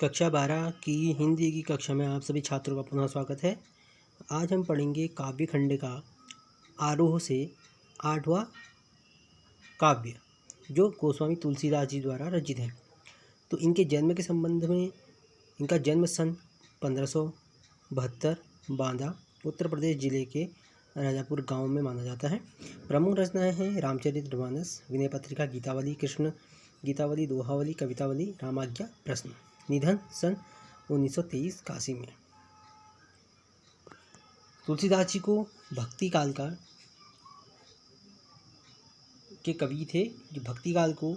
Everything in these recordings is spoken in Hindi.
कक्षा 12 की हिंदी की कक्षा में आप सभी छात्रों का पुनः स्वागत है। आज हम पढ़ेंगे काव्य खंड का आरोह से 8वां काव्य, जो गोस्वामी तुलसीदास जी द्वारा रचित है। तो इनके जन्म के संबंध में इनका जन्म सन 1572 बांदा उत्तर प्रदेश जिले के राजापुर गांव में माना जाता है। प्रमुख रचनाएं हैं रामचरितमानस, विनय पत्रिका, गीतावली, कृष्ण गीतावली, दोहावली, कवितावली, रामाज्ञा, प्रश्न। निधन सन 1923 काशी में। तुलसीदास जी को भक्ति काल के कवि थे। जो भक्ति काल को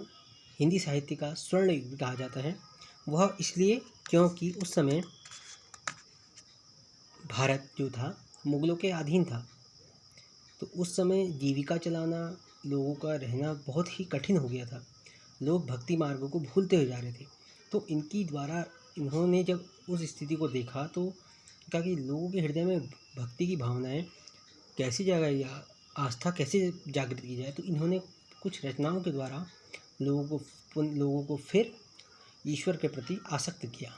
हिंदी साहित्य का स्वर्ण युग कहा जाता है। वह इसलिए क्योंकि उस समय भारत जो था मुगलों के अधीन था। तो उस समय जीविका चलाना, लोगों का रहना बहुत ही कठिन हो गया था। लोग भक्ति मार्गों को भूलते हुए जा रहे थे। तो इनकी द्वारा इन्होंने जब उस स्थिति को देखा तो कहा कि लोगों के हृदय में भक्ति की भावनाएं कैसी जगाई या आस्था कैसे जागृत की जाए। तो इन्होंने कुछ रचनाओं के द्वारा लोगों को फिर ईश्वर के प्रति आसक्त किया।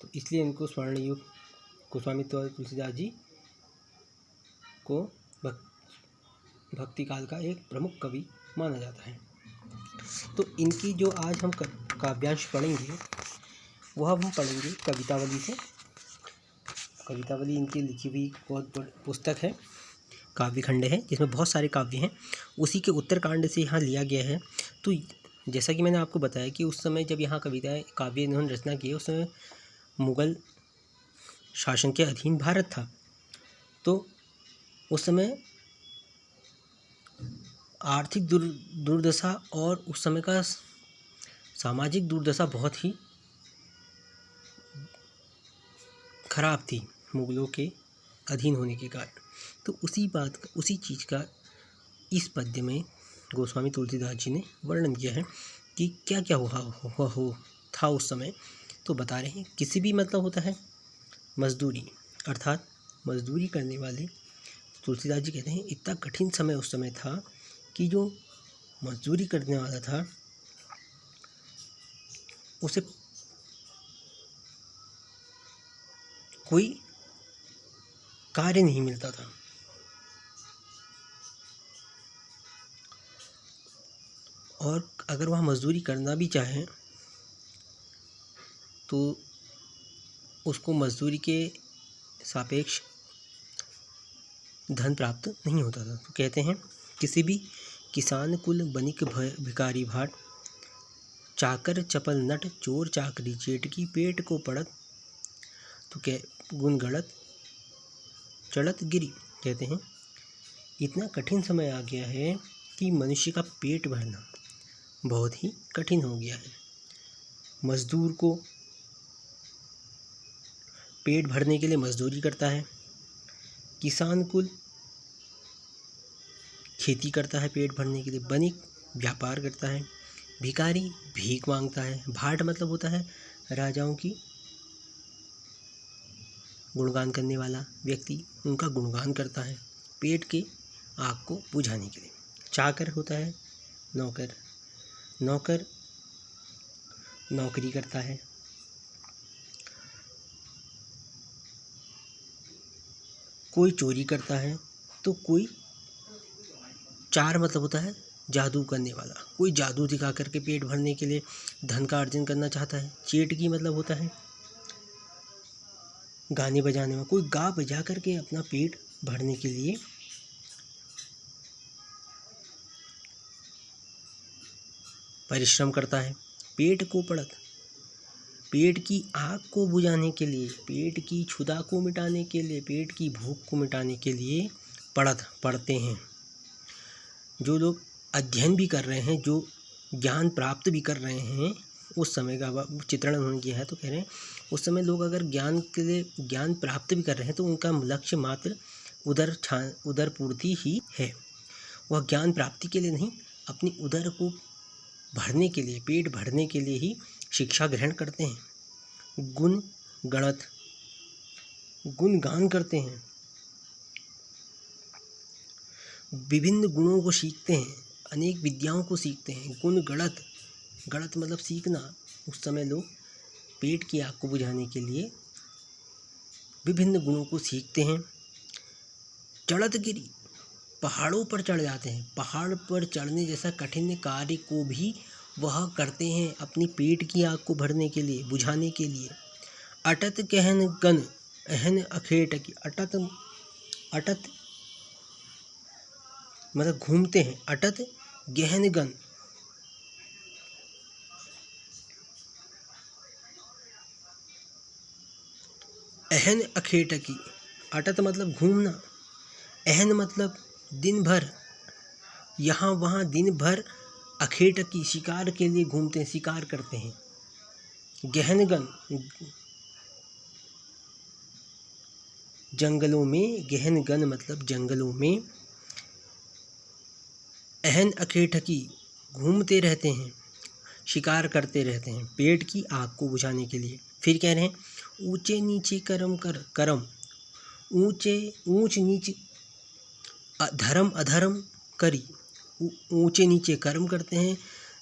तो इसलिए इनको स्वर्ण युग गोस्वामी तुलसीदास जी को भक्ति काल का एक प्रमुख कवि माना जाता है। तो इनकी जो आज हम काव्यांश पढ़ेंगे वह हम पढ़ेंगे कवितावली से। कवितावली इनकी लिखी हुई बहुत बड़ी पुस्तक है, काव्य खंड है, जिसमें बहुत सारे काव्य हैं। उसी के उत्तरकांड से यहाँ लिया गया है। तो जैसा कि मैंने आपको बताया कि उस समय जब यहाँ काव्य इन्होंने रचना की, उस समय मुग़ल शासन के अधीन भारत था। तो उस समय आर्थिक दुर्दशा और उस समय का सामाजिक दुर्दशा बहुत ही खराब थी मुग़लों के अधीन होने के कारण। तो उसी चीज़ का इस पद्य में गोस्वामी तुलसीदास जी ने वर्णन किया है कि क्या क्या था उस समय। तो बता रहे हैं, किसी भी मतलब होता है मजदूरी, अर्थात मजदूरी करने वाले। तुलसीदास जी कहते हैं इतना कठिन समय उस समय था कि जो मजदूरी करने वाला था उसे कोई कार्य नहीं मिलता था। और अगर वह मजदूरी करना भी चाहे तो उसको मजदूरी के सापेक्ष धन प्राप्त नहीं होता था। तो कहते हैं, किसी भी किसान कुल बनिक भिकारी भाट, चाकर चपल नट चोर चाकरी चेटकी, पेट को पड़त तो गुण गड़त चढ़त गिरी। कहते हैं इतना कठिन समय आ गया है कि मनुष्य का पेट भरना बहुत ही कठिन हो गया है। मजदूर को पेट भरने के लिए मजदूरी करता है, किसान कुल खेती करता है पेट भरने के लिए, बनिक व्यापार करता है, भिखारी भीख मांगता है, भाट मतलब होता है राजाओं की गुणगान करने वाला व्यक्ति, उनका गुणगान करता है पेट के आग को बुझाने के लिए। चाकर होता है नौकर, नौकर नौकरी करता है। कोई चोरी करता है, तो कोई चार मतलब होता है जादू करने वाला, कोई जादू दिखा करके पेट भरने के लिए धन का अर्जन करना चाहता है। चेटकी मतलब होता है गाने बजाने में, कोई गा बजा करके अपना पेट भरने के लिए परिश्रम करता है। पेट को पड़त, पेट की आग को बुझाने के लिए, पेट की क्षुधा को मिटाने के लिए, पेट की भूख को मिटाने के लिए पढ़ते हैं। जो लोग अध्ययन भी कर रहे हैं, जो ज्ञान प्राप्त भी कर रहे हैं, उस समय का चित्रण उन्होंने किया है। तो कह रहे हैं उस समय लोग अगर ज्ञान के लिए ज्ञान प्राप्त भी कर रहे हैं तो उनका लक्ष्य मात्र उदर पूर्ति ही है। वह ज्ञान प्राप्ति के लिए नहीं, अपनी उदर को भरने के लिए, पेट भरने के लिए ही शिक्षा ग्रहण करते हैं। गुण गणत, गुणगान करते हैं, विभिन्न गुणों को सीखते हैं, अनेक विद्याओं को सीखते हैं। गुण गणत, गणत मतलब सीखना। उस समय लोग पेट की आग को बुझाने के लिए विभिन्न गुणों को सीखते हैं। चढ़तगिरी, पहाड़ों पर चढ़ जाते हैं। पहाड़ पर चढ़ने जैसा कठिन कार्य को भी वह करते हैं अपनी पेट की आग को भरने के लिए, बुझाने के लिए। अटत कहन गन अहन अखेटकी, अटत मतलब घूमते हैं। अटत गहन गन, अहन अखेटकी, अटत मतलब घूमना, अहन मतलब दिन भर, यहाँ वहाँ दिन भर, अखेटकी शिकार के लिए घूमते हैं, शिकार करते हैं। गहनगन जंगलों में, गहनगन मतलब जंगलों में। अहन अखेटकी घूमते रहते हैं, शिकार करते रहते हैं पेट की आग को बुझाने के लिए। फिर कह रहे हैं ऊंचे नीचे कर्म कर, कर्म ऊंचे ऊंच नीच धर्म अधर्म करी, ऊंचे नीचे कर्म करते हैं,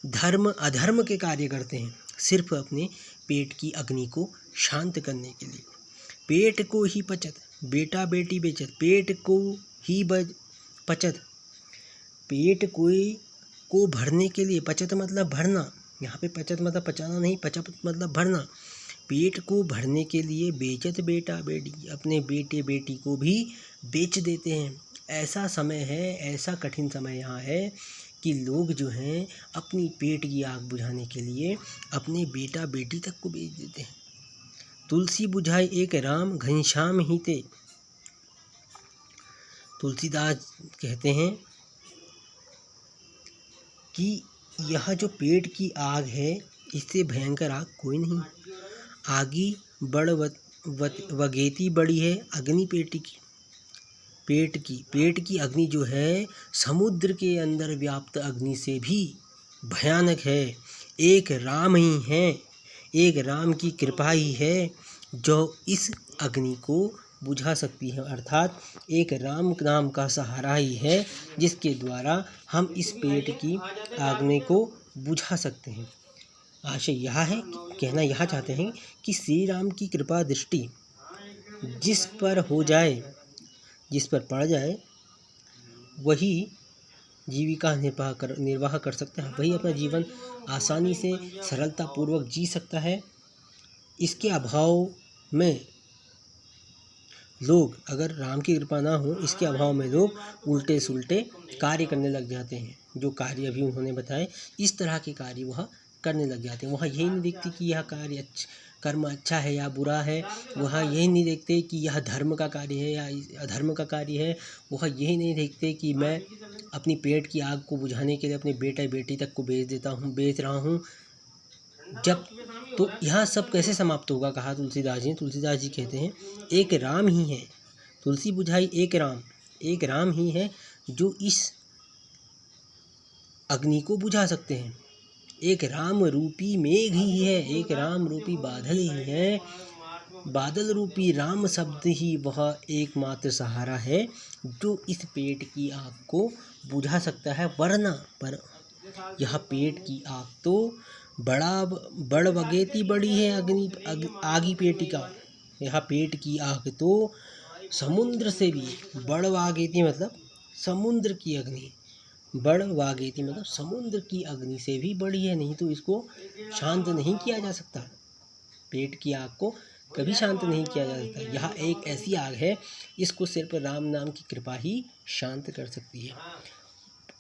धर्म अधर्म के कार्य करते हैं, सिर्फ अपने पेट की अग्नि को शांत करने के लिए। पेट को ही पचत, बेटा बेटी बेचत, पेट को ही पचत, पेट को भरने के लिए। पचत मतलब भरना, यहाँ पे पचत मतलब पचाना नहीं, पचत मतलब भरना। पेट को भरने के लिए बेचत बेटा बेटी, अपने बेटे बेटी को भी बेच देते हैं। ऐसा समय है, ऐसा कठिन समय यहाँ है कि लोग जो हैं अपनी पेट की आग बुझाने के लिए अपने बेटा बेटी तक को बेच देते हैं। तुलसी बुझाई एक राम घनश्याम ही ते, तुलसीदास कहते हैं कि यह जो पेट की आग है इससे भयंकर आग कोई नहीं। आगी बड़ वगेती बड़ी है अग्नि पेट की अग्नि जो है समुद्र के अंदर व्याप्त अग्नि से भी भयानक है। एक राम ही है, एक राम की कृपा ही है जो इस अग्नि को बुझा सकती है, अर्थात एक राम नाम का सहारा ही है जिसके द्वारा हम इस पेट की अग्नि को बुझा सकते हैं। आशय यह है, कहना यह चाहते हैं कि श्री राम की कृपा दृष्टि जिस पर हो जाए, जिस पर पड़ जाए, वही जीविका निर्वाह कर सकता है, वही अपना जीवन आसानी से सरलता पूर्वक जी सकता है। इसके अभाव में लोग, अगर राम की कृपा ना हो, इसके अभाव में लोग उल्टे सुलटे कार्य करने लग जाते हैं। जो कार्य अभी उन्होंने बताए इस तरह के कार्य वह करने लग जाते हैं। वह यही नहीं देखते कि यह कार्य कर्म अच्छा है या बुरा है, वह यही नहीं देखते कि यह धर्म का कार्य है या अधर्म का कार्य है, वह यही नहीं देखते कि मैं अपनी पेट की आग को बुझाने के लिए अपने बेटा बेटी तक को बेच रहा हूँ। जब तो यह सब कैसे समाप्त होगा, कहा तुलसीदास जी कहते हैं एक राम ही है, तुलसी बुझाई एक राम ही है जो इस अग्नि को बुझा सकते हैं। एक राम रूपी मेघ ही है, एक राम रूपी बादल ही है, बादल रूपी राम शब्द ही वह एकमात्र सहारा है जो इस पेट की आग को बुझा सकता है। वरना पर यह पेट की आग तो बड़ वगेती बड़ी है आगी पेटी का, यह पेट की आग तो समुद्र से भी बड़ वागेती मतलब समुद्र की अग्नि, बड़ वागेती मतलब समुद्र की अग्नि से भी बड़ी है, नहीं तो इसको शांत नहीं किया जा सकता। पेट की आग को कभी शांत नहीं किया जा सकता। यह एक ऐसी आग है इसको सिर्फ राम नाम की कृपा ही शांत कर सकती है।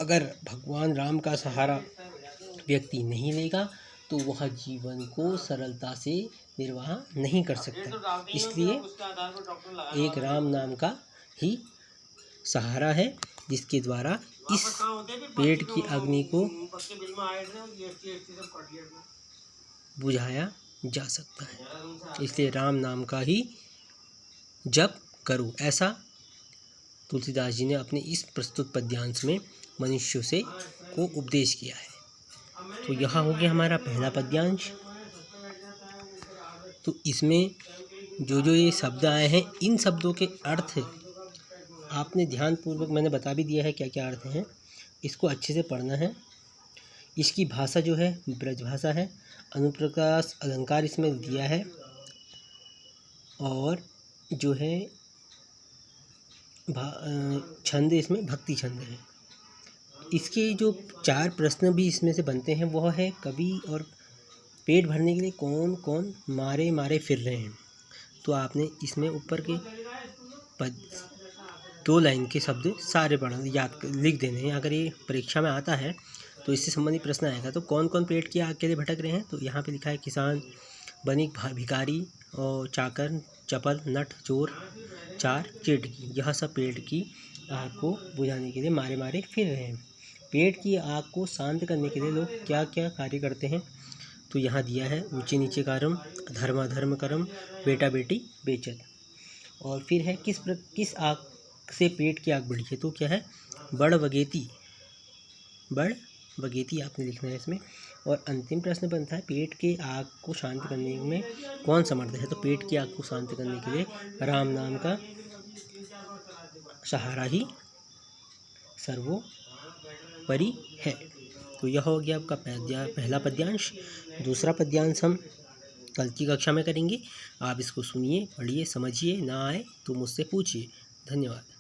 अगर भगवान राम का सहारा व्यक्ति नहीं लेगा तो वह जीवन को सरलता से निर्वाह नहीं कर सकता। इसलिए एक राम नाम का ही सहारा है जिसके द्वारा इस पेट की अग्नि को बुझाया जा सकता है। इसलिए राम नाम का ही जप करो, ऐसा तुलसीदास जी ने अपने इस प्रस्तुत पद्यांश में मनुष्यों से को उपदेश किया है। तो यह हो गया हमारा पहला पद्यांश। तो इसमें जो ये शब्द आए हैं इन शब्दों के अर्थ आपने ध्यानपूर्वक, मैंने बता भी दिया है क्या क्या अर्थ हैं, इसको अच्छे से पढ़ना है। इसकी भाषा जो है ब्रज भाषा है, अनुप्रकाश अलंकार इसमें दिया है और जो है छंद इसमें भक्ति छंद है। इसके जो 4 प्रश्न भी इसमें से बनते हैं वह है कवि और पेट भरने के लिए कौन कौन मारे मारे फिर रहे हैं। तो आपने इसमें ऊपर के 2 लाइन के शब्द सारे लिख देने हैं। अगर ये परीक्षा में आता है तो इससे संबंधित प्रश्न आएगा। तो कौन कौन पेट की आग के लिए भटक रहे हैं, तो यहाँ पे लिखा है किसान, बनिक, भिखारी और चाकर, चपल, नट, चोर, चार, चेटकी, यह सब पेट की आग को बुझाने के लिए मारे मारे फिर रहे हैं। पेट की आग को शांत करने के लिए लोग क्या क्या कार्य करते हैं, तो यहाँ दिया है ऊंचे नीचे कर्म, धर्माधर्म कर्म, बेटा बेटी बेचत। और फिर है किस आग से पेट की आग बढ़ी है, तो क्या है बड़ बगेती आपने लिखना है इसमें। और अंतिम प्रश्न बनता है पेट के आग को शांत करने में कौन समर्थ है, तो पेट की आग को शांत करने के लिए राम नाम का सहारा ही सर्वोपरि है। तो यह हो गया आपका पहला पद्यांश। दूसरा पद्यांश हम कल की कक्षा में करेंगे। आप इसको सुनिए, पढ़िए, समझिए, ना आए तो मुझसे पूछिए। धन्यवाद।